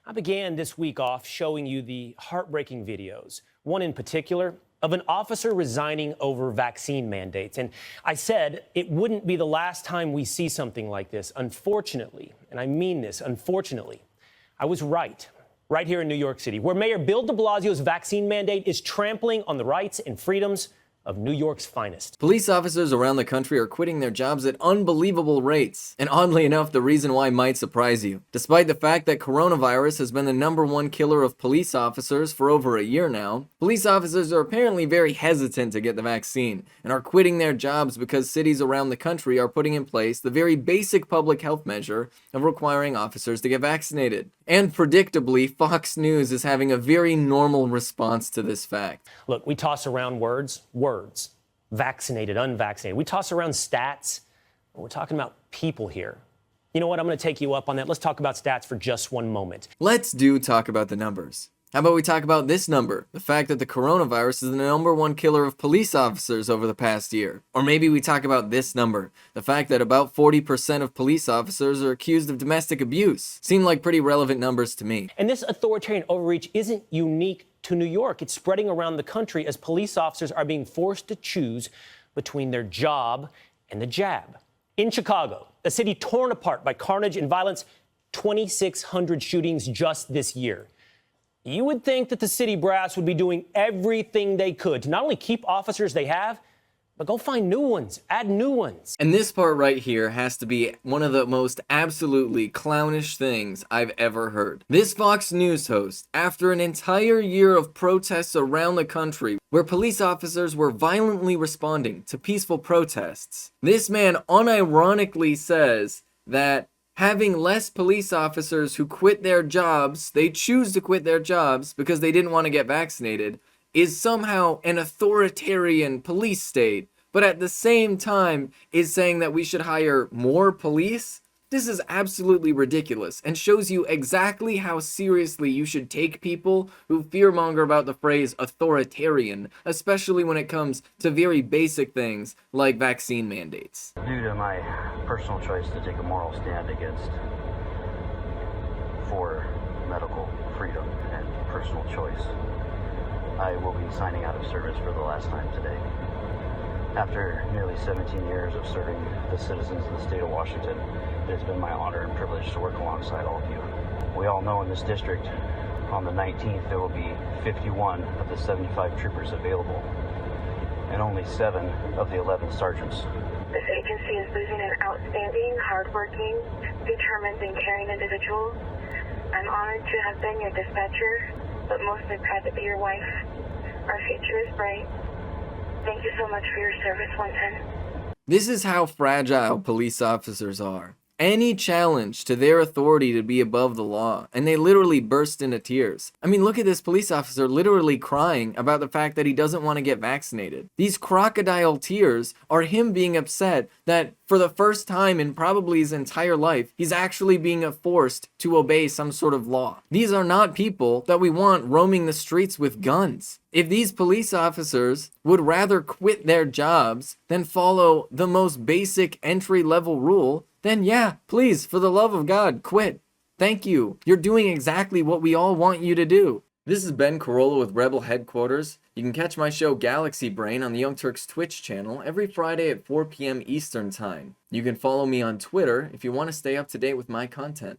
I began this week off showing you the heartbreaking videos, one in particular of an officer resigning over vaccine mandates. And I said it wouldn't be the last time we see something like this. Unfortunately, and I mean this, unfortunately, I was right here in New York City, where Mayor Bill de Blasio's vaccine mandate is trampling on the rights and freedoms of New York's finest. Police officers around the country are quitting their jobs at unbelievable rates. And oddly enough, the reason why might surprise you. Despite the fact that coronavirus has been the #1 killer of police officers for over a year now, police officers are apparently very hesitant to get the vaccine and are quitting their jobs because cities around the country are putting in place the very basic public health measure of requiring officers to get vaccinated. And predictably, Fox News is having a very normal response to this fact. Look, we toss around words, vaccinated, unvaccinated. We toss around stats. We're talking about people here. You know what? I'm going to take you up on that. Let's talk about stats for just one moment. Let's talk about the numbers. How about we talk about this number? The fact that the coronavirus is the #1 killer of police officers over the past year. Or maybe we talk about this number. The fact that about 40% of police officers are accused of domestic abuse. Seem like pretty relevant numbers to me. And this authoritarian overreach isn't unique to New York. It's spreading around the country as police officers are being forced to choose between their job and the jab. In Chicago, a city torn apart by carnage and violence, 2,600 shootings just this year. You would think that the city brass would be doing everything they could to not only keep officers they have, but go find new ones, add new ones. And this part right here has to be one of the most absolutely clownish things I've ever heard. This Fox News host, after an entire year of protests around the country where police officers were violently responding to peaceful protests, this man unironically says that having less police officers who quit their jobs, they choose to quit their jobs because they didn't want to get vaccinated, is somehow an authoritarian police state, but at the same time is saying that we should hire more police? This is absolutely ridiculous and shows you exactly how seriously you should take people who fearmonger about the phrase authoritarian, especially when it comes to very basic things like vaccine mandates. Due to my personal choice to take a moral stand for medical freedom and personal choice, I will be signing out of service for the last time today. After nearly 17 years of serving the citizens of the state of Washington, it has been my honor and privilege to work alongside all of you. We all know in this district, on the 19th, there will be 51 of the 75 troopers available, and only 7 of the 11 sergeants. This agency is losing an outstanding, hardworking, determined, and caring individual. I'm honored to have been your dispatcher, but mostly proud to be your wife. Our future is bright. Thank you so much for your service, 110. This is how fragile police officers are. Any challenge to their authority to be above the law, and they literally burst into tears. I mean, look at this police officer literally crying about the fact that he doesn't want to get vaccinated. These crocodile tears are him being upset that for the first time in probably his entire life, he's actually being forced to obey some sort of law. These are not people that we want roaming the streets with guns. If these police officers would rather quit their jobs than follow the most basic entry-level rule, then yeah, please, for the love of God, quit. Thank you. You're doing exactly what we all want you to do. This is Ben Carollo with Rebel Headquarters. You can catch my show Galaxy Brain on the Young Turks Twitch channel every Friday at 4 p.m. Eastern Time. You can follow me on Twitter if you want to stay up to date with my content.